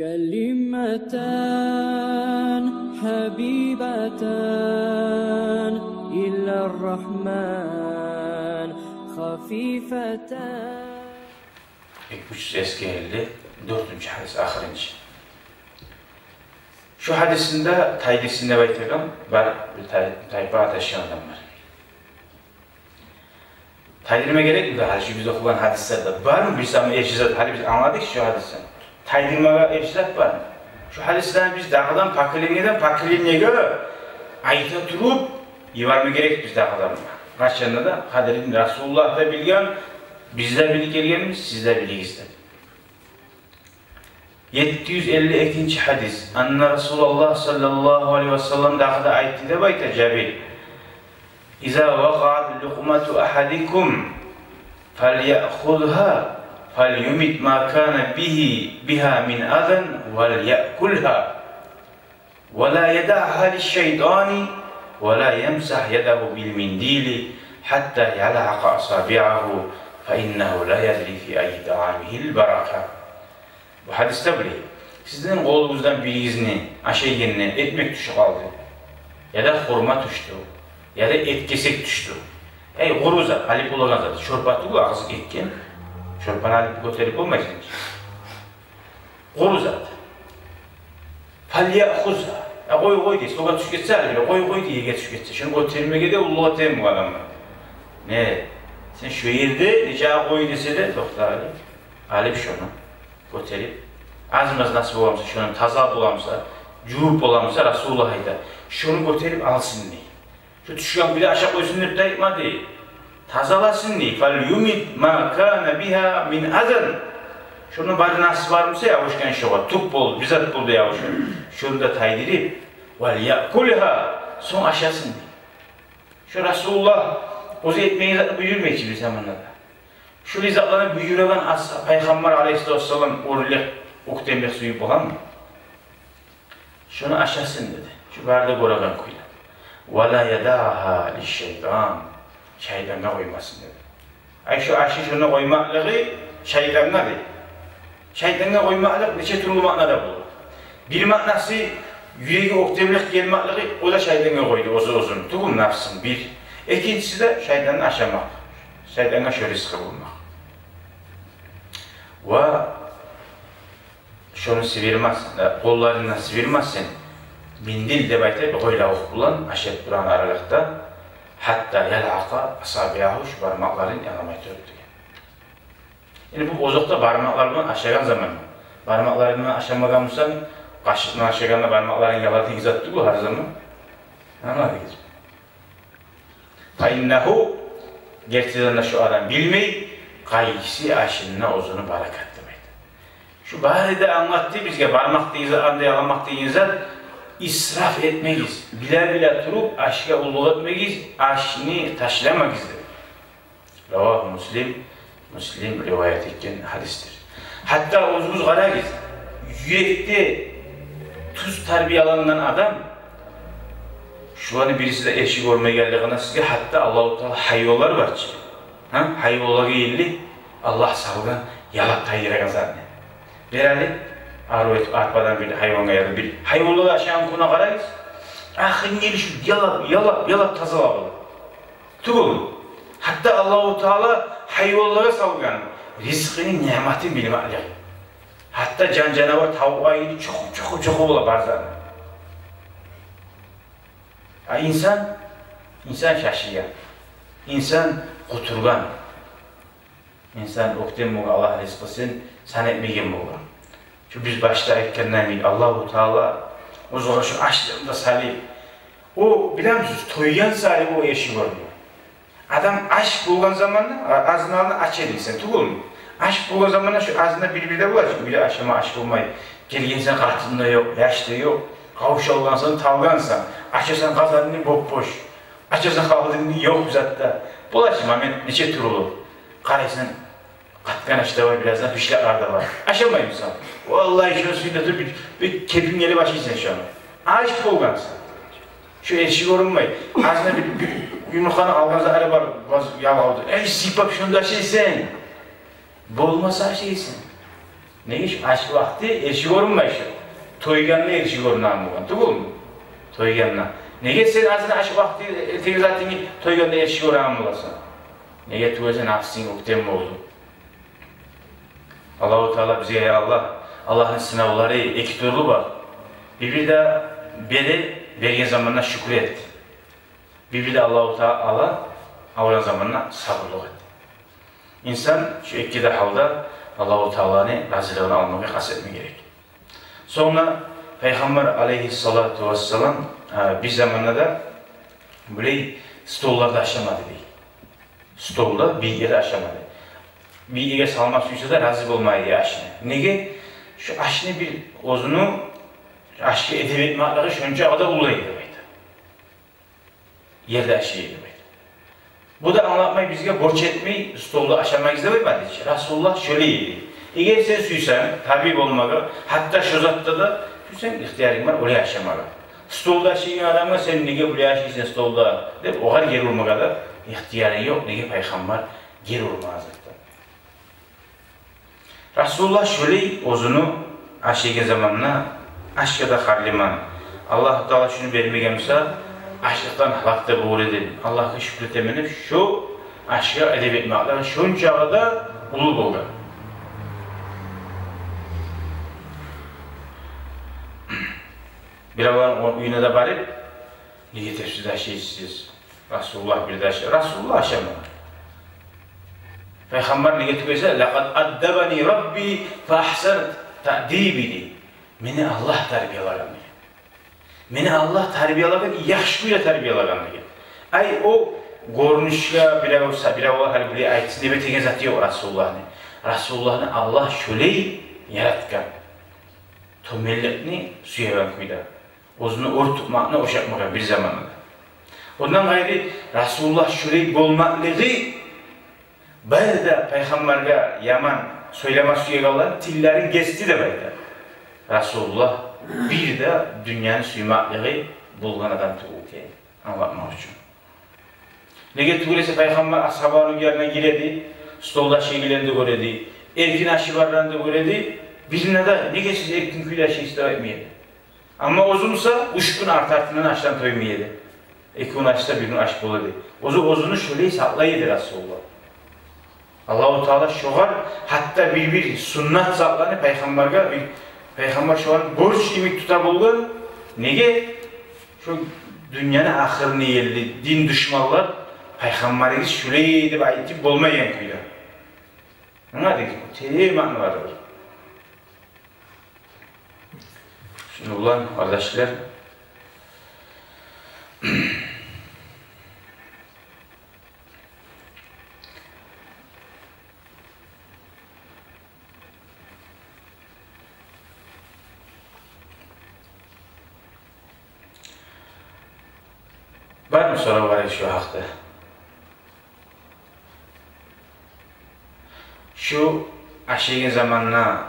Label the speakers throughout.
Speaker 1: كلمتان حبيبتان إلى الرحمن خفيفتان.
Speaker 2: 354 hadis ahirinci. Şu hadisinde taydisinde baytırdım, var bir tayfa taşıyan adamlar. Taydirime gerek mi? Her şey biz okulan hadislerde var mı? Biz ama eşizat, hadi biz anladık şu hadisi. Taydirmeye eşizat var mı? Şu hadisden biz dağıdan pakiliğine göre ayta durup yivar mı gerek biz dağıdan? Kaç yanında da Kadir'in Resulullah da bilgen, bizler bilik gelgenimiz, sizler bilik ister. 752. hadis. Anna Resulullah sallallahu aleyhi ve sellem dağıda aytti de bayta Cabir. İza vaqa'at luqmatu ahadikum فَلْيَأْخُذْهَا فَلْيُمِتْ مَا كَانَ بِهَا مِنْ أَذًا وَلْيَأْكُلْهَا وَلَا يَدَعْهَا لِلشَّيْطَانِ وَلَا يَمْسَحْ يَدَهُ بِالْمِنْدِيلِ حَتَّى يَلْعَقَ أَصَابِعَهُ فَإِنَّهُ لَا يَدْرِي فِي أَيِّ طَعَامِهِ الْبَرَكَةُ. Bu hadiste böyle. Sizin kolunuzdan birinizini, aşeğinini ekmek tuşu kaldı. Ya da hurma tuştu. Ya da et kesek tuştu. Guruza, halip olan zaten. Çorbatı bu ağzı etken. Çorbanı halip götürüp olmayız. Guruza. Falya'khuzha. Koy diye, sokağa tuş geçse halip. Koy diye geç geçse. Şunu götürmeye de Allah'a teyim bu adamlar. Ne? Sen şu yerde rica koy dese de doktor halip. Halip şunu götürüp. Azımız nasip olamsa, şunun taza olamsa, cuhup olamsa Resulullah'a da. Şunu götürüp alsın diye. Şu tuşuyan bile aşağı koysun deyip dayıtma değil. Tazalasın diye. فَلْيُمِتْ مَا كَانَ بِهَا مِنْ اَذًا. Şunun bari nasip var mıysa yavuşken şu var. Tup bol, bizzat buldu yavuşken. Şunu da taydirip وَلْيَأْكُلْهَا. Son aşağısın diye. Şu Resulullah o etmeyi zaten buyurmuyor ki bir zamanlarda. Şu rizatlarını buyuran Peygamber aleyhisselam oraya oktemlik suyu olan mı? Şunu aşağısın dedi. Şu bardağı oradan koydu. وَلَا يَدَعَهَا لِلشَّيْطَانِ. Şeytana koymasın dedi. Şu aşı şuna koymaklığı şeytana değil. Şeytana koymaklığı neçe türlü manada bulur. Bir manası yüreği oktemlik gelmeklığı o da şeytana koydu uzun. Tuğum nafsın bir. İkincisi de şeytanı aşamak. Şeytana şöyle sıkı bulmak. Ve şunu sivirmezsin, kollarından sivirmezsin. Mindil de baytay koyla okulan aşet duran aralıkta hatta yel'aqa asabiyahu şu parmakların yanamay tördü. Yani bu bozukta parmaklarından aşağıdan zaman parmaklarından aşamadan olsan kaşıktan aşağıdan parmakların yalatı gizattı bu her zaman. Anladınız mı? Fa'innehu gerçekten de şu adam bilmeyi kayısı aşınına uzunu barakat demektir. Şu bari de anlattı bizge parmak deyiz, anda yalamak deyiz. İsraf etmeyiz, bile durup aşka ulluk etmeyiz, aşını taşlamayız. Ravah Müslim rivayet etken hadistir. Hatta uzun karayız, yürekte tuz terbiyalanılan adam, şu an birisi de eşi görmeye geldiğinde sizge hatta Allah-u Teala hayyollar var ki, hayyollar eğildi, Allah salgın yalak tayyire kazandı. Berali, arpadan bir hayvana ya da bir hayvanları aşağı kuna karayız. Ahın gelişi yalap tazalabılı. Tuğulu. Hatta Allah-u Teala hayvanlara salgan rizkinin nimetin bilmekle. Hatta canavar tavuğa yedi çok ola bazen. İnsan şaşıyan. İnsan oturgan. İnsan oktem muğla Allah rizkısın sen etmeyen muğla. Şu biz başta etkenler değil, Allah-u Teala o zaman şu açlığında salih. O bilir misiniz, toygan salih o eşi görmüyor. Adam aşk bulgan zamanla ağzını aç edilsin, tuğul mu? Aşk bulgan zamanla şu ağzında birbirine bulaşıyor. Bir de aşama aşk olmayı. Gelgensen kartında yok, yaşta yok. Kavuşalgansan, tavgansan. Açarsan kazanını boş. Açarsan kaldığını yok zaten. Bulaşım Ahmet neçe tür olur. Karaysan katkan açta var, birazdan pişler da var. Aşamayım sen. Vallahi şunu suyla dur bir kepin geli başlayacak şu an. Aşk olgansın. Şu eşi görünmeyi. Ağzına bir yumurkanı alganza araba yalavdı. Sipap şunu da şeysen. Bu olmasa şeysin. Ne iş? Aşk vakti erişi görünmüyor. Toyganına erişi görünen bu. Değil mi? Toyganına. Nege sen azına aşk vakti zaten toyganına erişi görünen bulasın? Nege tuğaza nafsın oktem oldu? Allah-u Teala bize ya Allah, Allah'ın sınavları iki türlü var. Bir de beri vergen zamanına şükür et. Bir de Allah-u Teala avran zamanına sabırlık et. İnsan şu iki de halda Allah-u Teala'nın razılığını almaya kastetme gerek. Sonra Peygamber aleyhissalatu vesselam bir zamanda da böyle stollarda aşamadı değil. Stolda bir yere aşamadı. Bir yere salmak suysa da razı olmayı diye aşını. Nege? Şu aşını bir ozunu aşkı edebiyat matları şönce ağda ulaydı. Yerde aşıydı. Bu da anlatmayı bizge borç etmeyi stolda aşamak izlemeyi Resulullah şöyle yedi. Eğer sen suysan, tabip olmalı, hatta şozatta da suysan ihtiyarın var, oraya aşamalı. Stolda aşıyın adamı sen nege buraya aşıysan stolda deyip oğar geri olmalı da ihtiyarın yok, nege peygamber geri olmaz. Resulullah şöyle ozunu aşıyın zamanına aşkı da harliman. Allah Teala şunu vermegemse aşktan halakta boğul edin. Allah'a şükretemenip şu aşka edebiyat mağlara şunca da ulu buldu. Bir olan uyuna da barip niye tefsirde şeysiz Resulullah bir de Resulullah aşamadı. Peygamber ne getirse laqad addabani rabbi fa ahsanat ta'dibini. Meni Allah terbiyelagan. Meni Allah terbiyelagan, yaxşıyla terbiyelagan. Ay o görünüşle bile olsa bile ola hal bile aytsın debe tegen zat yok Resulullah'ını. Resulullah'ını Allah şöyle yaratgan. To milletni suyagan kuyda. Ozunu or tutmakna oşakmagan bir zamanında. Ondan gayrı Resulullah şöyle bolmaklığı bayda peygamberge yaman söyleme suyaganlar tillerin geçti de bayda. Resulullah bir de dünyanın suymaklığı bulgan adam tuğuke anlatmak için. Nege tuğulese peygamber ashabanın yerine giredi, stolda şeygilerini göredi, erkin aşıvarlarını göredi, birine de nege siz erkin küyle aşı istava etmeyedi. Ama ozunsa 3 gün artartından aştan toymayedi. 2 gün aşta bir gün aşk buladı. Ozunu şöyle saklaydı Resulullah. Allah-u Teala şoğar, hatta bir sünnet saklanı peygamberge bir Peygamber şu an borç imik tutar bulgun. Nege? Şu dünyanın ahırını yerli din düşmanlar Peygamber'e şöyle edip ayetip bolmayan kuyda. Ne dedik? Teğmen var. Şimdi ulan kardeşler var mı soru var şu hakta? Şu aşığın zamanına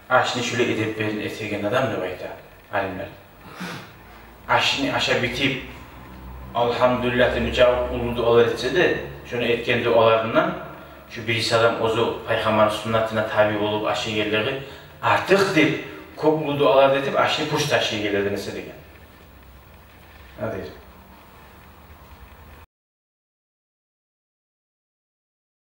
Speaker 2: aşını şöyle edip verin etegen adam da bayda alimler. Aşını aşağı bitip elhamdülillah mücavit uludu olar etse de şunu etken dualarından şu birisi adam ozu peygamber sünnetine tabi olup aşı yerleri artıktır. Kop uludu olar dedip aşını puş taşıya gelirdi nese degen. Hadi.